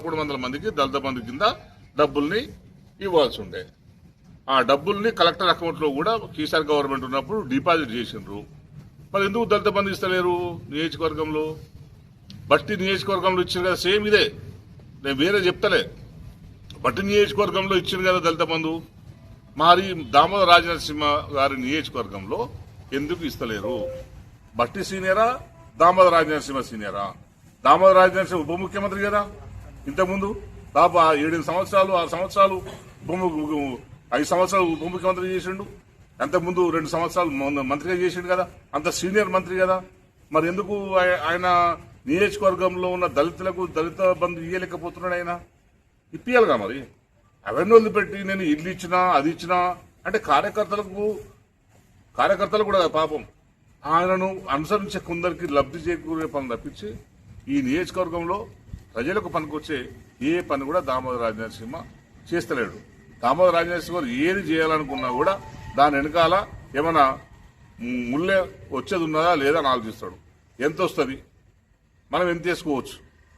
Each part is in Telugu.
1100 మందికి దళిత బంధు కింద డబ్బుల్ని ఇవ్వాల్సి ఉండే. ఆ డబ్బుల్ని కలెక్టర్ అకౌంట్ లో కూడా కేసీఆర్ గవర్నమెంట్ ఉన్నప్పుడు డిపాజిట్ చేసిండ్రు. మరి ఎందుకు దళిత బంధు ఇస్తలేరు నియోజకవర్గంలో? బట్టి నియోజకవర్గంలో ఇచ్చారు కదా, సేమ్ ఇదే, నేను వేరే చెప్తలే. బట్టి నియోజకవర్గంలో ఇచ్చారు కదా దళిత బంధు, మరి దామోదర రాజనరసింహ గారి నియోజకవర్గంలో ఎందుకు ఇస్తలేరు? బట్టి సీనియరా, దామోదర రాజనరసింహ సీనియరా? దామోదర రాజనరసింహ ఉప ముఖ్యమంత్రి కదా ఇంతకుముందు, దాదాపు 7 సంవత్సరాలు 6 సంవత్సరాలు 5 సంవత్సరాలు ఉప ముఖ్యమంత్రి చేసిండు. అంతకుముందు 2 సంవత్సరాలు మంత్రిగా చేసిండు కదా, అంత సీనియర్ మంత్రి కదా. మరి ఎందుకు ఆయన నియోజకవర్గంలో ఉన్న దళితులకు దళిత బంధు ఇయ్యలేకపోతున్నాడు? ఆయన ఇప్పియాలిగా. మరి అవన్నీ వదిలిపెట్టి నేను ఇల్లు ఇచ్చినా అది ఇచ్చినా అంటే కార్యకర్తలు కూడా పాపం ఆయనను అనుసరించే కొందరికి లబ్ధి చేకూరే పని తప్పించి ఈ నియోజకవర్గంలో ప్రజలకు పనికొచ్చే ఏ పని కూడా దామోదర రాజనరసింహ చేస్తలేడు. దామోదర రాజనరసింహ ఏది చేయాలనుకున్నా కూడా దాని వెనకాల ఏమైనా ముల్లే వచ్చేది ఉన్నదా లేదా అని ఆలోచిస్తాడు. ఎంత వస్తుంది, మనం ఎంత చేసుకోవచ్చు,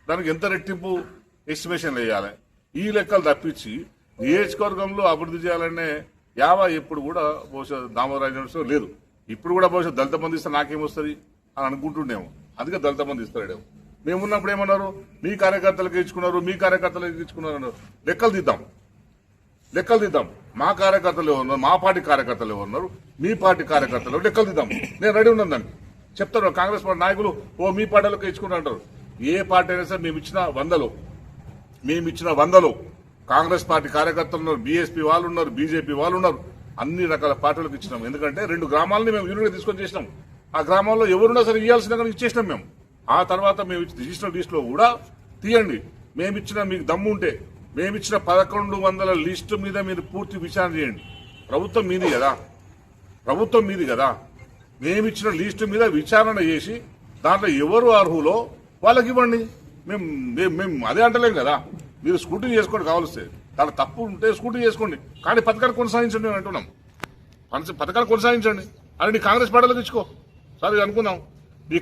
దానికి ఎంత రెట్టింపు ఎస్టిమేషన్ వేయాలి, ఈ లెక్కలు తప్పించి నియోజకవర్గంలో అభివృద్ధి చేయాలనే యావ ఎప్పుడు కూడా బహుశా దామోదర రాజనరసింహ లేదు. ఇప్పుడు కూడా బహుశా దళిత బంధు ఇస్తే నాకేమొస్తుంది అని అనుకుంటుండేమో, అందుకే దళిత బంధు ఇస్తాడేమో. మేమున్నప్పుడు ఏమన్నారు, మీ కార్యకర్తలకు ఇచ్చుకున్నారు, మీ కార్యకర్తలకు ఇచ్చుకున్నారు అన్నారు. లెక్కలు తీద్దాం. మా కార్యకర్తలు ఎవరున్నారు, మా పార్టీ కార్యకర్తలు ఎవరున్నారు, మీ పార్టీ కార్యకర్తలు లెక్కలు తీద్దాం. నేను రెడీ ఉన్నాను దానికి. చెప్తారు కాంగ్రెస్ పార్టీ నాయకులు, ఓ మీ పార్టీలకు ఇచ్చుకున్నారు అంటారు. ఏ పార్టీ అయినా సరే మేము ఇచ్చిన వందలో కాంగ్రెస్ పార్టీ కార్యకర్తలు ఉన్నారు, బీఎస్పీ వాళ్ళు ఉన్నారు, బీజేపీ వాళ్ళు ఉన్నారు, అన్ని రకాల పార్టీలకు ఇచ్చినాం. ఎందుకంటే 2 గ్రామాలని మేము యూనిట్గా తీసుకొని చేసినాం. ఆ గ్రామాల్లో ఎవరున్నా సరే ఇవ్వాల్సిన ఇచ్చేసినాం మేము. ఆ తర్వాత మేము రిజిస్టర్ లిస్టులో కూడా తీయండి, మేమిచ్చిన మీకు దమ్ము ఉంటే మేమిచ్చిన 1100 లిస్టు మీద మీరు పూర్తి విచారణ చేయండి. ప్రభుత్వం మీది కదా. మేమిచ్చిన లిస్టు మీద విచారణ చేసి దాంట్లో ఎవరు అర్హులో వాళ్ళకి ఇవ్వండి. మేము అదే అంటలేం కదా. మీరు స్కూటీ చేసుకోండి, కావాల్సి దాంట్లో తప్పు ఉంటే స్కూటీ చేసుకోండి, కానీ పథకాలు కొనసాగించండి మేము అంటున్నాం. పథకాలు కొనసాగించండి అని నీ కాంగ్రెస్ పార్టీలోకి ఇచ్చుకో. సరే అనుకుందాం,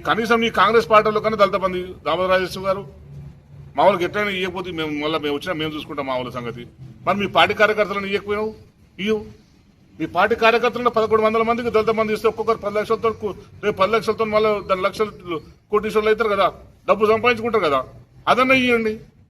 కనీసం నీ కాంగ్రెస్ పార్టీలో కన్నా దళిత బంధు దామోదర రాజేశ్వర గారు మా వాళ్ళకి ఎట్లయినా ఇవ్వకపోతే మేము వచ్చినా మేము చూసుకుంటాం మా వాళ్ళ సంగతి. మరి మీ పార్టీ కార్యకర్తలను ఇవ్వకపోయినావు, మీ పార్టీ కార్యకర్తలను 1100 మందికి దళిత బంధు ఇస్తే ఒక్కొక్కరు 10 లక్షలతో, రేపు 10 లక్షలతో మళ్ళీ 10 లక్షలు కోటీశ్వరులు అవుతారు కదా, డబ్బు సంపాదించుకుంటారు కదా, అదన్నా ఇవ్వండి.